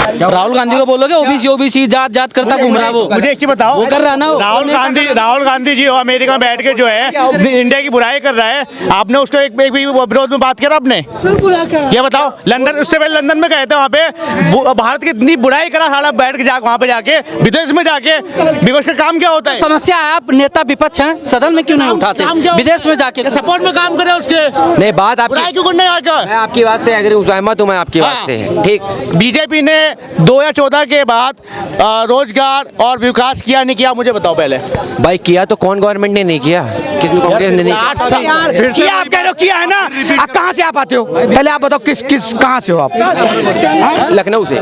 राहुल गांधी को बोलोगे OBC OBC जात जात करता घूम रहा वो। मुझे एक चीज बताओ, वो कर रहा ना वो। राहुल गांधी जी अमेरिका में बैठ के जो है इंडिया की बुराई कर रहा है, आपने उसको एक भी विरोध में बात करा आपने? ये बताओ, लंदन, उससे पहले लंदन में गए थे, वहाँ पे भारत की इतनी बुराई करा, साला बैठ के वहाँ पे जाके विदेश में जाके। विपक्ष का काम क्या होता है? समस्या है, आप नेता विपक्ष हैं, सदन में क्यों नहीं उठाते? विदेश में जाके सपोर्ट में काम करे उसके। नहीं, बात आपकी, बुराई क्यों करने आकर? मैं आपकी बात से एग्री हूं, सहमत हूं मैं आपकी बात से। ठीक, बीजेपी ने 2014 के बाद रोजगार और विकास किया नहीं किया, मुझे बताओ पहले। भाई किया तो कौन गवर्नमेंट ने नहीं किया, किसने, कांग्रेस ने नहीं किया। फिर से आप कह रहे हो किया है ना, आप कहाँ से आप आते हो? पहले आप बताओ किस कहाँ से हो आप? लखनऊ से।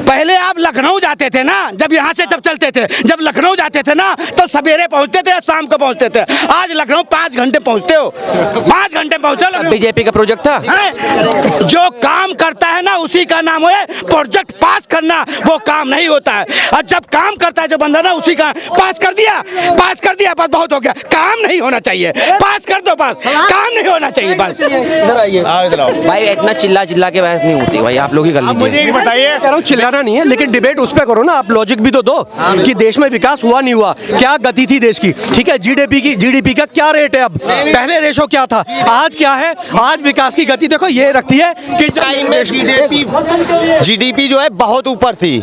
पहले आप लखनऊ जाते थे ना, जब यहाँ से जब चलते थे, जब लखनऊ जाते थे ना तो सवेरे पहुँचते थे, शाम को पहुँचते थे। आज लखनऊ 5 घंटे पहुँचते हो, 5 घंटे पहुँचते हो। बीजेपी का प्रोजेक्ट था। जो काम करता है ना उसी का नाम है प्रोजेक्ट पास करना, वो काम नहीं होता है। और जब काम करता है जो बंदा ना, उसी का पास कर दिया बस, बहुत हो गया। काम नहीं होना चाहिए, पास कर दो बस, काम नहीं होना चाहिए बस। भाई इतना चिल्ला चिल्ला के बहस नहीं होती भाई, आप लोग ही कर लीजिए। मुझे एक बताइए, कह रहा हूँ चिल्लाना नहीं है, लेकिन डिबेट उस पे करो ना, आप लॉजिक भी तो दो कि देश में विकास हुआ नहीं हुआ, क्या गति थी देश की, ठीक है। जीडीपी का क्या रेट है अब, पहले रेशो क्या था, आज क्या है। आज विकास की गति देखो ये रखती है कि जीडीपी जो है बहुत ऊपर थी,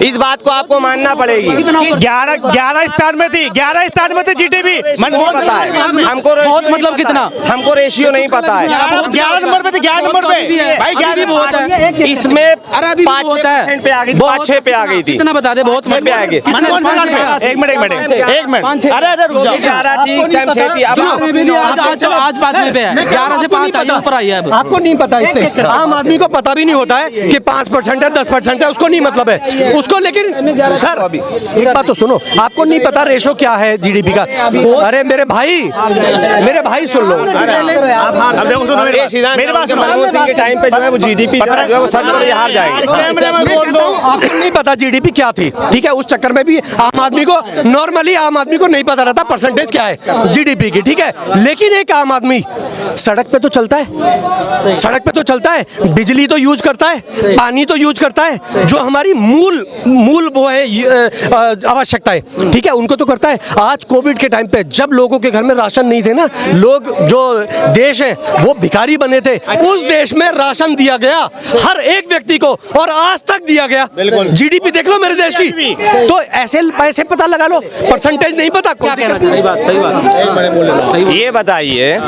इस बात को आपको मानना पड़ेगी। 11 स्थान में थी, 11 स्थान में थी जीडीपी। मन बहुत पता है हमको, बहुत मतलब कितना, हमको रेशियो नहीं पता है। 11 नंबर पे थे, 11 नंबर पे भाई, 11 भी बहुत है इसमें 5-6% पे आ गई, 5-6 पे आ गई थी। कितना बता दे, बहुत पे आ गई। एक मिनट, अरे रुक जाओ। 11 थी, इस टाइम 6 थी। आज 5 में पे है, 11 से 5 आई ऊपर आई है अब। आपको नहीं पता, इससे आम आदमी को पता भी नहीं होता है कि 5% है 10% है, उसको नहीं मतलब है उसको। लेकिन सर एक बात तो सुनो, आपको नहीं पता रेशो क्या है जीडीपी का। अरे मेरे भाई सुन लो, अब देखो सुनो मेरे पास, मनमोहन सिंह के टाइम पे जो है वो जीडीपी जो है वो सर हार जाएगी। आपको नहीं पता जीडीपी क्या थी, ठीक है। उस चक्कर में भी आम आदमी को नहीं पता रहता परसेंटेज क्या है जीडीपी की, ठीक है। लेकिन एक आम आदमी सड़क पे तो चलता है, बिजली तो यूज करता है, पानी तो यूज करता है, जो हमारी मूल वो है आवश्यकता है, ठीक है, उनको तो करता है। आज कोविड के टाइम पे जब लोगों के घर में राशन नहीं थे ना, लोग जो देश है वो भिखारी बने थे, उस देश में राशन दिया गया हर एक व्यक्ति को, और आज तक दिया गया। जीडीपी देख लो मेरे देश की, तो ऐसे पता लगा लो, परसेंटेज नहीं पता। क्या कहना चाहिए? सही बात। ये बताइए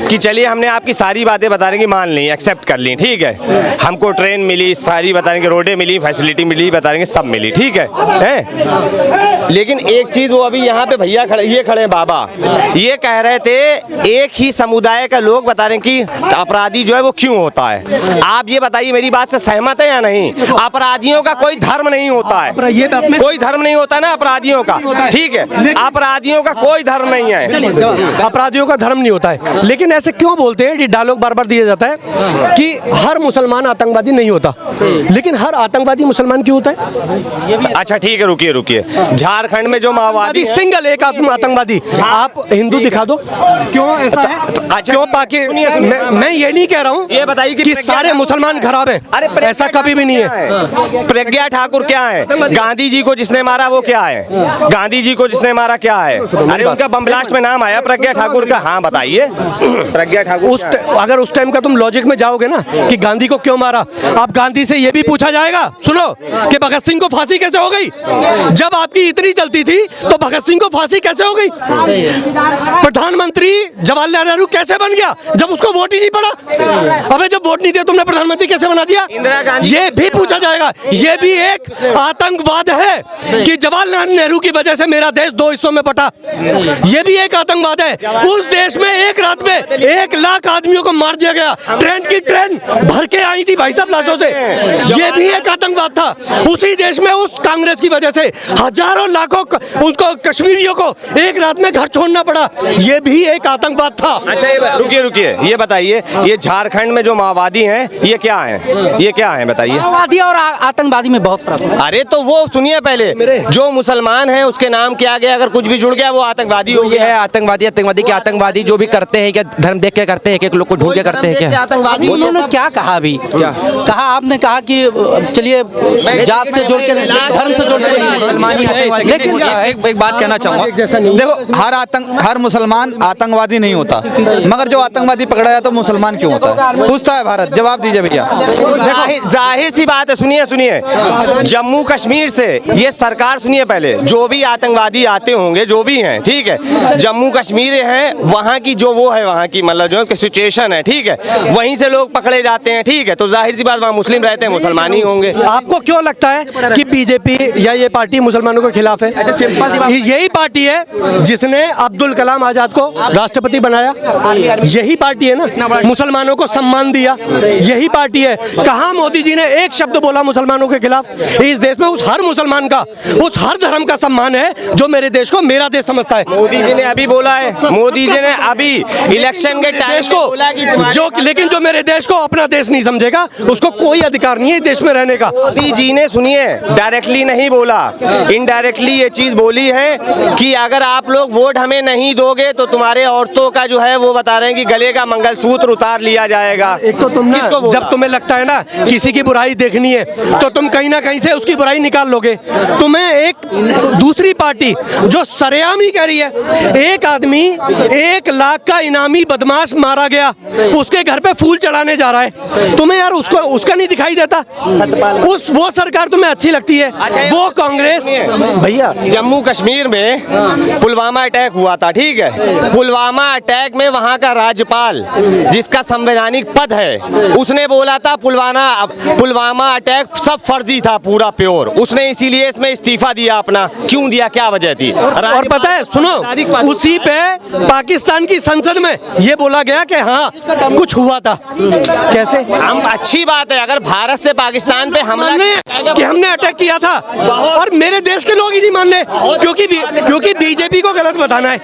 कि चलिए हमने आपकी सारी बातें बताने की मान ली, एक्सेप्ट कर ली, ठीक है। हमको ट्रेन मिली, सारी बताने की रोडें मिली, फैसिलिटी मिली, बताने की सब मिली, ठीक है। लेकिन एक चीज, वो अभी यहाँ पे भैया खड़े हैं बाबा, ये कह रहे थे एक ही समुदाय का लोग बता रहे हैं कि अपराधी जो है वो क्यों होता है। आप ये बताइए, मेरी बात से सहमत है या नहीं? अपराधियों का कोई धर्म नहीं होता है, कोई धर्म नहीं होता ना अपराधियों का, ठीक है। अपराधियों का कोई धर्म नहीं है, अपराधियों का धर्म नहीं होता है। लेकिन ऐसे क्यों बोलते हैं, डायलॉग बार बार दिया जाता है कि हर मुसलमान आतंकवादी नहीं होता, लेकिन हर आतंकवादी मुसलमान क्यों होता है? अच्छा ठीक है, रुकिए। झारखंड में जो माओवादी सिंगल एक आतंकवादी, आप हिंदू दिखा दो, क्यों ऐसा है? अच्छा, क्यों बाकी मैं ये नहीं कह रहा हूँ ये बताइए कि सारे मुसलमान खराब है, अरे ऐसा कभी भी नहीं है। प्रज्ञा ठाकुर क्या है? गांधी जी को जिसने मारा वो क्या है? गांधी जी को जिसने मारा क्या है? अरे उनका बम ब्लास्ट में नाम आया प्रज्ञा ठाकुर का। हाँ बताइए, प्रज्ञा ठाकुर अगर उस टाइम का तुम लॉजिक में जाओगे ना कि गांधी को क्यों मारा, अब गांधी से ये भी पूछा जाएगा, सुनो, कि भगत सिंह को फांसी कैसे हो गई? जब आपकी इतनी चलती थी तो भगत सिंह को फांसी कैसे हो गई? प्रधानमंत्री जवाहरलाल नेहरू कैसे बन गया जब उसको वोट ही नहीं पड़ा? अबे जब वोट नहीं दिया तुमने प्रधानमंत्री कैसे बना दिया? इंदिरा गांधी, ये भी पूछा जाएगा। ये भी एक आतंकवाद है कि जवाहरलाल नेहरू की वजह से मेरा देश 2 हिस्सों में बटा। ये भी एक आतंकवाद है। उस देश में एक रात में 1 लाख आदमियों को मार दिया गया, ट्रेन भर के आई थी भाई साहब लाशों से, ये भी एक आतंकवाद था। उसी देश में उस कांग्रेस की वजह से हजारों लाखों उनको कश्मीरियों को एक रात में घर छोड़ना पड़ा, ये भी एक आतंकवाद था। अच्छा रुकिए रुकिए, ये बताइए, ये झारखंड में जो माओवादी हैं ये क्या हैं? ये क्या हैं बताइए? माओवादी और आतंकवादी में बहुत फर्क है। अरे तो वो सुनिए पहले, जो मुसलमान हैं उसके नाम क्या गया, अगर कुछ भी जुड़ गया वो आतंकवादी हो ये गया। है आतंकवादी, आतंकवादी के आतंकवादी जो भी करते हैं क्या धर्म देख के करते हैं, एक लोग को ढूंढ के करते हैं क्या? आतंकवादी उन्होंने क्या कहा अभी? कहा आपने कहा कि चलिए जात से जोड़ के, धर्म से जोड़ के नहीं, लेकिन एक बात कहना चाहूंगा, देखो हर मुसलमान आतंकवादी नहीं होता, मगर जो आतंकवादी पकड़ा जाता तो मुसलमान क्यों होता है? पूछता है भारत, जवाब दीजिए भैया। जाहिर सी बात है, सुनिए सुनिए, जम्मू कश्मीर से ये सरकार, सुनिए पहले, जो भी आतंकवादी आते होंगे जो भी हैं, ठीक है, जम्मू कश्मीर है, वहाँ की जो वो है, वहाँ की मतलब जो सिचुएशन है, ठीक है, वहीं से लोग पकड़े जाते हैं, ठीक है, तो जाहिर सी बात वहाँ मुस्लिम रहते हैं, मुसलमान ही होंगे। आपको क्यों लगता है कि बीजेपी या ये पार्टी मुसलमानों के खिलाफ है? यही पार्टी है जिसने अब्दुल कलाम आजाद को राष्ट्रपति बनाया, यही पार्टी है ना, मुसलमानों को सम्मान दिया, यही पार्टी है। कहाँ मोदी जी ने एक शब्द बोला मुसलमानों के खिलाफ? इस देश में उस हर मुसलमान का, उस हर धर्म का सम्मान है जो मेरे देश को मेरा देश समझता है। मोदी जी ने अभी बोला है, मोदी जी ने अभी इलेक्शन के टाइम को बोला कि जो, लेकिन जो मेरे देश को अपना देश नहीं समझेगा उसको कोई अधिकार नहीं है देश में रहने का। मोदी जी ने, सुनिए, डायरेक्टली नहीं बोला, इनडायरेक्टली ये चीज बोली है कि अगर आप लोग वोट हमें नहीं दोगे तो तुम्हारे औरतों का जो है वो बता रहे हैं कि गले का मंगलसूत्र उतार लिया जाएगा। एक तो तुम ना, जब तुम्हें लगता है ना किसी की बुराई देखनी है तो तुम कहीं ना कहीं से उसकी बुराई निकाल लोगे। तुम्हें एक दूसरी पार्टी जो सरेआम ही कह रही है, एक आदमी 1 लाख का इनामी बदमाश मारा गया, उसके घर पे फूल चढ़ाने जा रहा है, तुम्हें यार उसका नहीं दिखाई देता? वो सरकार तुम्हें अच्छी लगती है? वो कांग्रेस भैया, जम्मू कश्मीर में पुलवामा अटैक हुआ था, ठीक है, पुलवामा अटैक में वहाँ का राज्यपाल जिसका संवैधानिक पद है, उसने बोला था पुलवामा अटैक सब फर्जी था, पूरा प्योर, उसने इसीलिए इसमें इस्तीफा दिया अपना। क्यों दिया, क्या वजह थी? और पता है, सुनो, उसी पे पाकिस्तान की संसद में ये बोला गया कि हाँ कुछ हुआ था। कैसे? हम, अच्छी बात है अगर भारत से पाकिस्तान पे हमला कि हमने अटैक किया था, और मेरे देश के लोग ही नहीं मान रहे क्योंकि बीजेपी को गलत बताना है।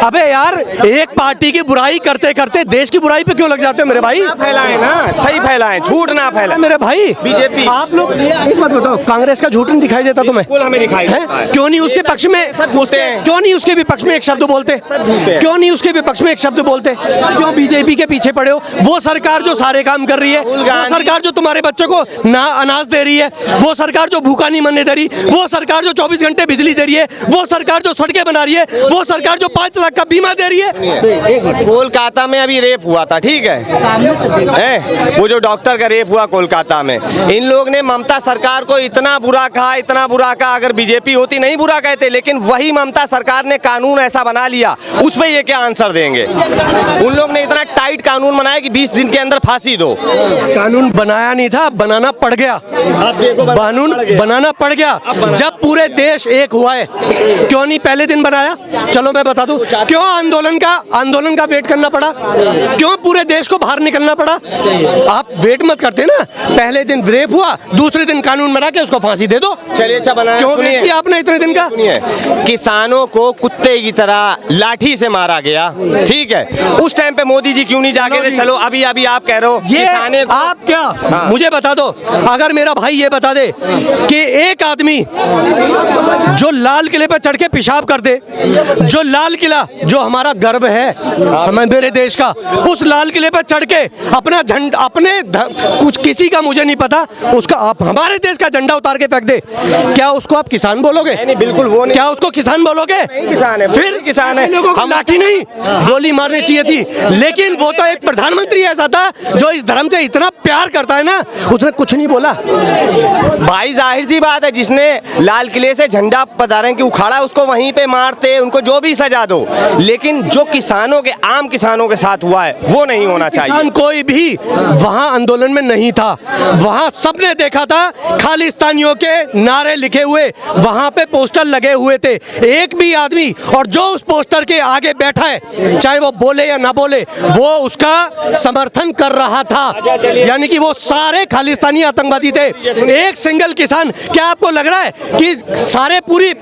अबे यार, एक पार्टी की बुराई करते करते देश की बुराई पे क्यों लग जाते हो मेरे भाई? फैलाएं ना, सही फैलाएं, झूठ ना फैलाएं मेरे भाई। बीजेपी, आप लोग एक बात बताओ, कांग्रेस का झूठ नहीं दिखाई देता तुम्हें? हमें दिखाई देता है। क्यों नहीं उसके पक्ष में, क्यों नहीं उसके विपक्ष में एक शब्द बोलते? क्यों नहीं उसके विपक्ष में एक शब्द बोलते? क्यों बीजेपी के पीछे पड़े हो? वो सरकार जो सारे काम कर रही है, वो सरकार जो तुम्हारे बच्चों को ना अनाज दे रही है, वो सरकार जो भूखा नहीं मरने दे रही, वो सरकार जो 24 घंटे बिजली दे रही है, वो सरकार जो सड़कें बना रही है, वो सरकार जो 5 लाख का बीमा दे रही है। कोलकाता में अभी रेप हुआ था, ठीक है, वो जो डॉक्टर का रेप हुआ कोलकाता में, इन लोग ने ममता सरकार को इतना बुरा कहा, इतना बुरा कहा, अगर बीजेपी होती नहीं बुरा कहते, लेकिन वही ममता सरकार ने कानून ऐसा बना लिया, उस पर ये क्या आंसर देंगे? उन लोग ने इतना टाइट कानून बनाया कि 20 दिन के अंदर फांसी दो। कानून बनाया नहीं था, बनाना पड़ गया। कानून बनाना पड़ गया जब पूरे देश एक हुआ है। क्यों नहीं पहले दिन बनाया? चलो मैं बता दूं, क्यों आंदोलन का वेट करना पड़ा? क्यों पूरे देश को बाहर निकलना पड़ा? आप वेट मत करते ना, पहले दिन रेप हुआ, दूसरे दिन कानून बना के उसको फांसी दे दो। चलिए, अच्छा बनाया। क्यों वेट किया आपने इतने दिन का? किसानों को कुत्ते की तरह लाठी से मारा गया, ठीक है, उस टाइम पे मोदी जी क्यों नहीं जाके थे? चलो अभी आप कह रहे हो ये आप क्या, मुझे बता दो, अगर मेरा भाई ये बता दे कि एक आदमी जो लाल किले पर चढ़ के पेशाब कर दे, जो लाल किला जो हमारा गर्व है मेरे देश का, उस लाल किले पर चढ़ के अपना झंडा, अपने कुछ किसी का मुझे नहीं पता, उसका आप हमारे देश का झंडा उतार के फेंक दे, क्या उसको आप किसान बोलोगे? नहीं, बिल्कुल वो नहीं। क्या उसको किसान बोलोगे? किसान है, फिर किसान है। हम लाठी नहीं, गोली मारनी चाहिए थी, लेकिन वो तो एक प्रधानमंत्री ऐसा था जो इस धर्म से इतना प्यार करता है ना, उसने कुछ नहीं बोला। भाई जाहिर सी बात है, जिसने लाल किले से झंडा पधारें कि उखाड़ा, उसको वहीं पे मारते, उनको जो भी सजा दो, लेकिन जो किसानों के, आम किसानों के साथ हुआ है वो नहीं होना चाहिए। किसान कोई भी वहां आंदोलन में नहीं था, वहां सबने देखा था खालिस्तानियों के नारे लिखे हुए, वहां पे पोस्टर लगे हुए थे, एक भी आदमी, और जो उस पोस्टर के आगे बैठा है, चाहे वो बोले या ना बोले, वो उसका समर्थन कर रहा था, यानी कि वो सारे खालिस्तानी आतंकवादी थे। एक सिंगल किसान, क्या आपको लग रहा है कि सारे पूरे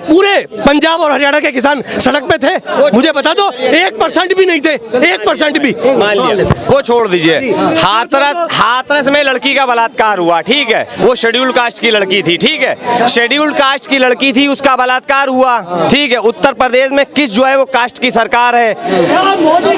पंजाब और हरियाणा के किसान सड़क पे थे? मुझे बता दो, 1% भी नहीं थे। थे 1% भी। मान लिया, वो छोड़ दीजिए। हाथरस में लड़की का बलात्कार हुआ, ठीक है, वो शेड्यूल कास्ट की लड़की थी, ठीक है, शेड्यूल कास्ट की लड़की थी, उसका बलात्कार हुआ, ठीक है। उत्तर प्रदेश में किस जो है वो कास्ट की सरकार है,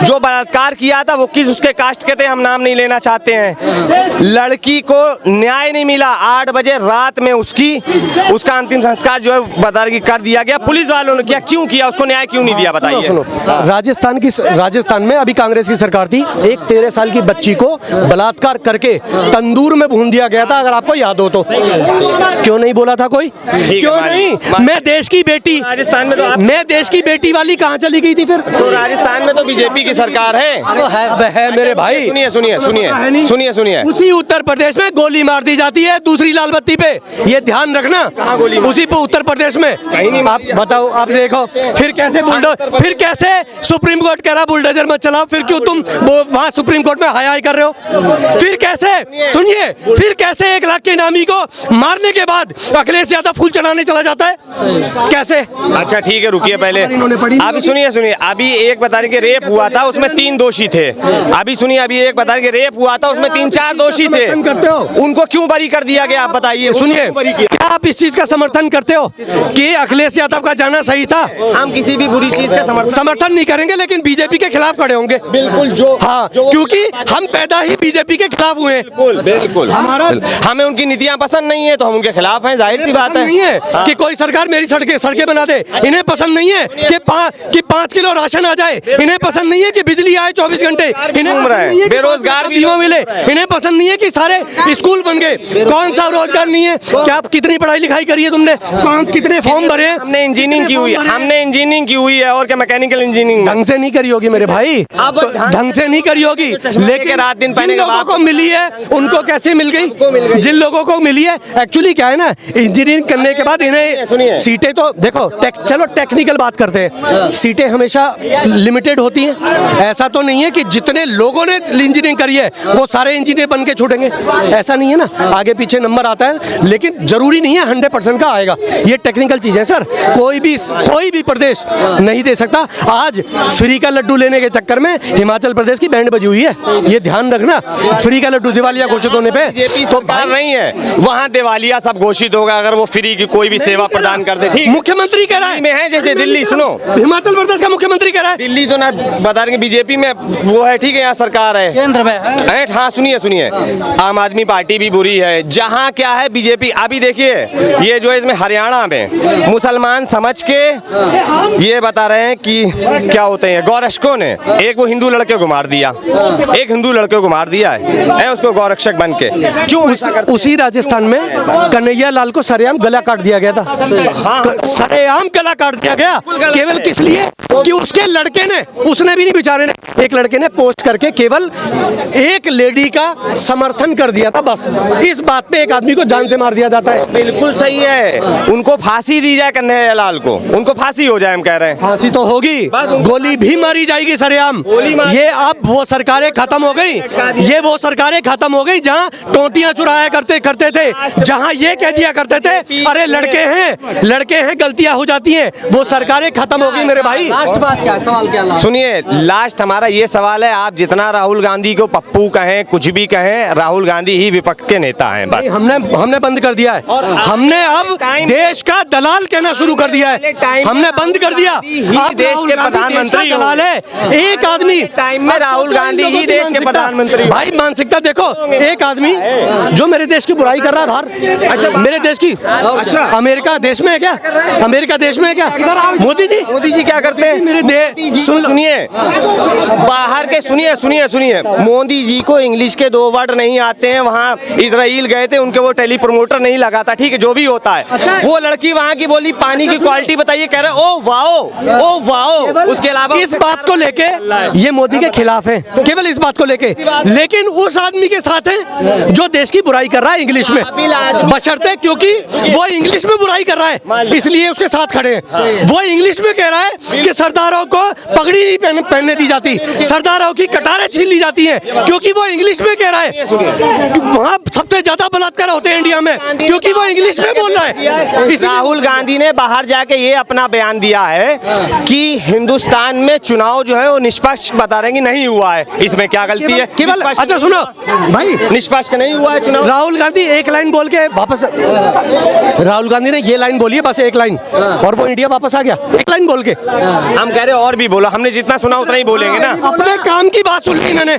जो बलात्कार किया था वो किस उसके कास्ट के थे, हम नाम नहीं लेना चाहते हैं। लड़की को न्याय नहीं मिला, 8 बजे रात में उसका अंतिम संस्कार जो है बता रही कर दिया गया, पुलिस वालों ने किया, क्यों किया, उसको न्याय क्यों नहीं दिया, बताइए। राजस्थान में अभी कांग्रेस की सरकार थी, एक 13 साल की बच्ची को बलात्कार करके तंदूर में भून दिया गया था, अगर आपको याद हो तो। क्यों नहीं बोला था कोई, क्यों नहीं? मैं देश की बेटी, राजस्थान में तो मैं देश की बेटी वाली कहाँ चली गई थी फिर? तो राजस्थान में तो बीजेपी की सरकार है। अब है मेरे भाई, सुनिए। उसी उत्तर प्रदेश में गोली मार दी जाती है दूसरी लाल बत्ती पे, ये ध्यान रखना। गोली उसी पे उत्तर प्रदेश में आप बताओ, आप देखो फिर कैसे सुप्रीम कोर्ट कह रहा बुलडोजर मत चलाओ, फिर क्यों तुम वो वहाँ सुप्रीम कोर्ट में हाय हाय कर रहे हो? फिर कैसे, सुनिए, फिर कैसे 1 लाख के इनामी को मारने के बाद अखिलेश यादव फूल चढ़ाने चला जाता है, कैसे? अच्छा ठीक है, रुकिए पहले, अभी सुनिए, अभी एक बता रहे कि रेप हुआ था, उसमें 3 दोषी थे। अभी सुनिए, अभी एक बता रहे कि रेप हुआ था, उसमें 3-4 दोषी थे, उनको क्यों बरी कर दिया गया, आप बताइए। सुनिए, क्या आप इस चीज का समर्थन करते हो कि अखिलेश यादव का जाना सही था? हम किसी भी बुरी चीज का समर्थन नहीं करेंगे, लेकिन बीजेपी के खिलाफ खड़े होंगे। बिल्कुल, क्योंकि हम पैदा ही बीजेपी के खिलाफ हुए हैं। बिल्कुल, हमें उनकी नीतियां पसंद नहीं है तो हम उनके खिलाफ हैं, जाहिर सी बात है। नहीं है कि कोई सरकार मेरी सड़कें बना दे, इन्हें पसंद नहीं है कि 5 किलो राशन आ जाए, इन्हें पसंद नहीं है कि बिजली आए 24 घंटे, इन्हें बेरोजगार बीमा मिले, इन्हें पसंद नहीं है कि सारे स्कूल बन गए। कौन सा रोजगार नहीं है? क्या कितनी पढ़ाई लिखाई करी है तुमने? कितने फॉर्म भरे हैं? हमने इंजीनियरिंग की हुई है और क्या मैकेनिकल इंजीनियरिंग ढंग से नहीं करी होगी मेरे भाई, ढंग से नहीं करी होगी, लेकिन रात दिन जिन लोगों को मिली है उनको कैसे मिल गई? जिन लोगों को मिली है, एक्चुअली क्या है ना, इंजीनियरिंग करने के बाद इन्हें सीटें तो देखो, चलो टेक्निकल बात करते हैं, सीटें हमेशा लिमिटेड होती हैं। ऐसा तो नहीं है कि जितने लोगों ने इंजीनियरिंग करी है वो सारे इंजीनियर बन के छूटेंगे, ऐसा नहीं है ना, आगे पीछे नंबर आता है, लेकिन जरूरी नहीं है 100% का आएगा। ये टेक्निकल चीज है सर, कोई भी प्रदेश नहीं दे सकता। आज फ्री का लड्डू लेने के चक्कर में हिमाचल प्रदेश की बैंड बजी हुई है, ये ध्यान रखना। फ्री का लड्डू दिवालिया घोषित होने पे तो नहीं है, वहाँ दिवालिया सब घोषित होगा अगर वो फ्री की कोई भी सेवा प्रदान कर दे। ठीक, मुख्यमंत्री कह रहा है में है, जैसे दिल्ली, सुनो, हिमाचल प्रदेश का मुख्यमंत्री कह रहा है, दिल्ली तो ना बता रहे बीजेपी में वो है, ठीक है, यहाँ सरकार है, केंद्र में है। हाँ सुनिए, आम आदमी पार्टी भी बुरी है, जहाँ क्या है बीजेपी। अभी देखिए ये जो है इसमें हरियाणा में मुसलमान समझ के ये बता रहे हैं कि क्या होते हैं गौरक्षकों ने, एक वो हिंदू लड़के को मार दिया, है उसको गौरक्षक बन के, क्यों? उसी राजस्थान में कन्हैया लाल को सरेआम गला काट दिया गया था, सरेआम गला काट दिया गया, केवल किस लिए कि उसके लड़के ने, उसने भी नहीं, बेचारे ने, एक लड़के ने पोस्ट करके केवल एक लेडी का समर्थन कर दिया था, बस इस बात पे एक आदमी को जान से मार दिया जाता है। बिल्कुल सही है, उनको फांसी दी जाए कन्हैया लाल को, उनको फांसी हो जाए, हम कह रहे हैं। फांसी तो होगी, गोली भी मारी जाएगी सरेआम। ये अब वो सरकारें खत्म हो गई, ये वो सरकारें खत्म हो गई जहां टोटियां चुराया करते थे, जहां ये कह दिया करते थे अरे लड़के हैं गलतियां हो जाती हैं, वो सरकारें खत्म हो गई मेरे भाई। लास्ट बात क्या है, सवाल क्या है? सुनिए, लास्ट हमारा ये सवाल है, आप जितना राहुल गांधी को पप्पू कहें, कुछ भी कहें, राहुल गांधी ही विपक्ष के नेता हैं, बस। हमने बंद कर दिया है, हमने अब देश का दलाल कहना शुरू कर दिया है, हमने बंद कर दिया। आप देश के प्रधानमंत्री दलाल है, एक आदमी टाइम में राहुल गांधी ही देश के प्रधानमंत्री। भाई मानसिकता देखो, एक आदमी जो मेरे देश की बुराई कर रहा है बाहर, अच्छा मेरे देश की, अच्छा अमेरिका देश में है क्या? अमेरिका देश में है क्या? मोदी जी क्या करते हैं मेरे देश? सुनिए बाहर के, सुनिए मोदी जी को इंग्लिश के 2 वर्ड नहीं आते हैं, वहाँ इजराइल गए थे, उनके वो टेली प्रमोटर नहीं लगाता, ठीक है, जो भी होता है। अच्छा। वो लड़की वहाँ की बोली पानी की क्वालिटी बताइए, कह रहे ओ वाओ। उसके अलावा इस बात को लेके ये मोदी के खिलाफ है, केवल इस बात को लेके, लेकिन उस आदमी के साथ है जो देश की बुराई कर रहा है इंग्लिश में, बशर्ते क्योंकि वो इंग्लिश में बुराई कर रहा है इसलिए उसके साथ खड़े हैं। वो इंग्लिश में कह रहा है कि सरदारों को पगड़ी नहीं पहनने दी जाती, सरदारों की कटारें छीन ली जाती हैं, क्योंकि वो इंग्लिश में कह रहा है। वहाँ सबसे ज्यादा बलात्कार होते हैं इंडिया में, क्योंकि वो इंग्लिश में बोल रहा है। राहुल गांधी ने बाहर जाके ये अपना बयान दिया है कि हिंदुस्तान में चुनाव जो है है वो निष्पक्ष बता रहे हैं कि नहीं हुआ है, इसमें क्या गलती है? केवल अच्छा सुनो भाई, निष्पक्ष नहीं हुआ है चुनाव। राहुल गांधी एक लाइन बोल के वापस, राहुल गांधी ने ये लाइन बोली है बस एक लाइन, और वो इंडिया वापस आ गया एक लाइन बोल के। हम कह रहे और भी बोलो, हमने जितना सुना उतना ही बोलेंगे ना। अपने काम की बात सुन ली इन्होंने,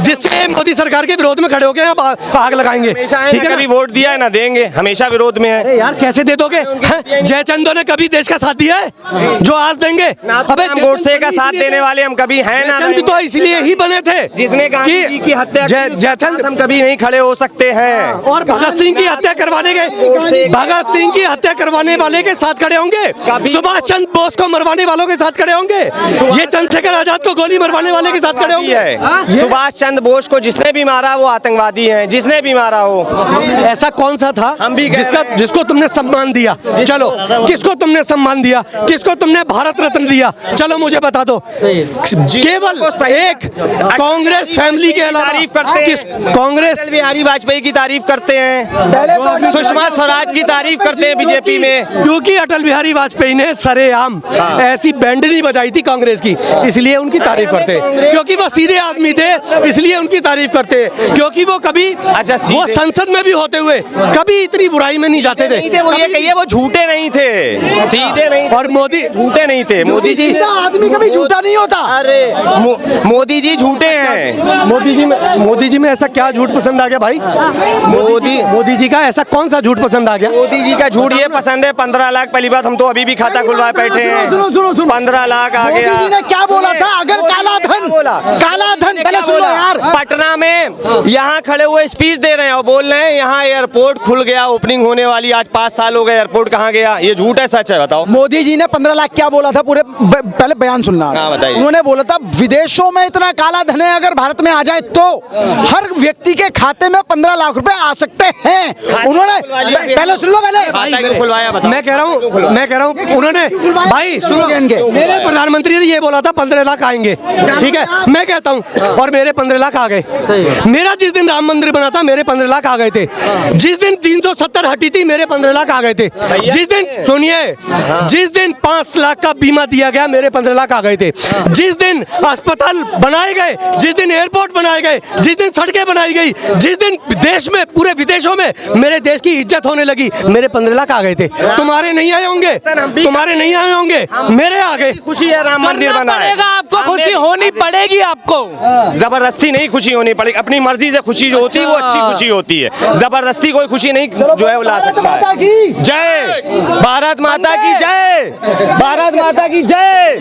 जिससे मोदी सरकार के विरोध में खड़े हो गए आग लगाएंगे। ठीक है, कभी वोट दिया है ना देंगे, हमेशा विरोध में है। अरे यार कैसे दे दोगे? जयचंदो ने कभी देश का साथ दिया है जो आज देंगे? अबे हम गोडसे का साथ देने वाले हम कभी हैं ना। जयचंद तो इसलिए ही बने थे जिसने गांधी जी की हत्या की, जयचंद हम कभी नहीं खड़े हो सकते हैं। और भगत सिंह की हत्या करवाने के, भगत सिंह की हत्या करवाने वाले के साथ खड़े होंगे, सुभाष चंद्र बोस को मरवाने वालों के साथ खड़े होंगे, ये चंद्रशेखर आजाद को गोली मरवाने वाले के साथ खड़े होंगे। सुभाष चंद्र बोस को जिसने भी मारा वो आतंकवादी है, जिसने भी मारा हो। ऐसा कौन सा था हम भी जिसको तुमने सम्मान दिया? चलो किसको तुमने सम्मान दिया, किसको तुमने भारत रत्न दिया? चलो मुझे बता दो। केवल एक कांग्रेस फैमिली के अलावा तारीफ करते हैं, कांग्रेस बिहारी वाजपेयी की तारीफ करते हैं, सुषमा स्वराज की तारीफ करते हैं बीजेपी में, क्योंकि अटल बिहारी वाजपेयी ने सरेआम ऐसी बैंड नहीं बजाई थी कांग्रेस की, इसलिए उनकी तारीफ करते हैं। क्योंकि वो सीधे आदमी थे इसलिए उनकी तारीफ करते हैं। क्योंकि वो कभी वो संसद में भी होते हुए कभी इतनी बुराई में नहीं जाते थे। वो ये कहिए वो झूठे नहीं थे, सीधे नहीं। और मोदी झूठे नहीं थे, मोदी जी आदमी कभी झूठा नहीं होता। अरे मोदी जी झूठे हैं। मोदी जी में ऐसा क्या झूठ पसंद आ गया भाई? मोदी जी का ऐसा कौन सा झूठ पसंद आ गया? मोदी जी का झूठ ये पसंद है 15 लाख। पहली बात हम तो अभी भी खाता खुलवाए बैठे हैं। सुनो 15 लाख आ गया। मोदी जी ने क्या बोला था? अगर काला धन पहले सुनो यार, पटना में यहाँ खड़े हुए स्पीच दे रहे हैं और बोल रहे हैं यहाँ एयरपोर्ट खुल गया, ओपनिंग होने वाली, आज 5 साल हो गए, एयरपोर्ट कहाँ गया? ये झूठ है सच है बताओ? मोदी जी ने 15 लाख क्या बोला था? पूरे पहले बयान सुनना। हाँ, बताइए। उन्होंने बोला था विदेशों में इतना काला धन है, अगर भारत में आ जाए तो हर व्यक्ति के खाते में 15 लाख रुपए आ सकते हैं। उन्होंने पहले सुन लो, पहले खुलवाया बताओ। मैं कह रहा हूँ उन्होंने भाई सुनो, मेरे प्रधानमंत्री ने ये बोला था 15 लाख आएंगे, ठीक है? मैं कहता हूँ और मेरे 15 लाख आ गए। मेरा जिस दिन राम मंदिर बना था मेरे 15 लाख आ गए थे। जिस दिन 370 हटी थी मेरे 15 लाख आ गए थे। जिस दिन सुनिए, जिस दिन 5 लाख का बीमा दिया गया मेरे 15 लाख आ गए थे। जिस दिन अस्पताल बनाए गए, जिस दिन एयरपोर्ट बनाए गए, जिस दिन सड़कें बनाई गई, जिस दिन देश में पूरे विदेशों में मेरे देश की इज्जत होने लगी, मेरे 15 लाख आ गए थे। तुम्हारे नहीं आए होंगे, तुम्हारे नहीं आए होंगे, मेरे आ गए। खुशी है राम मंदिर बना है, आपको खुशी होनी पड़ेगी। आपको जबरदस्ती नहीं खुशी होनी पड़ेगी, अपनी मर्जी से खुशी जो होती है वो अच्छी खुशी होती है। जबरदस्ती कोई खुशी नहीं जो है वो ला सकता है। जय भारत माता की जय, भारत माता की जय।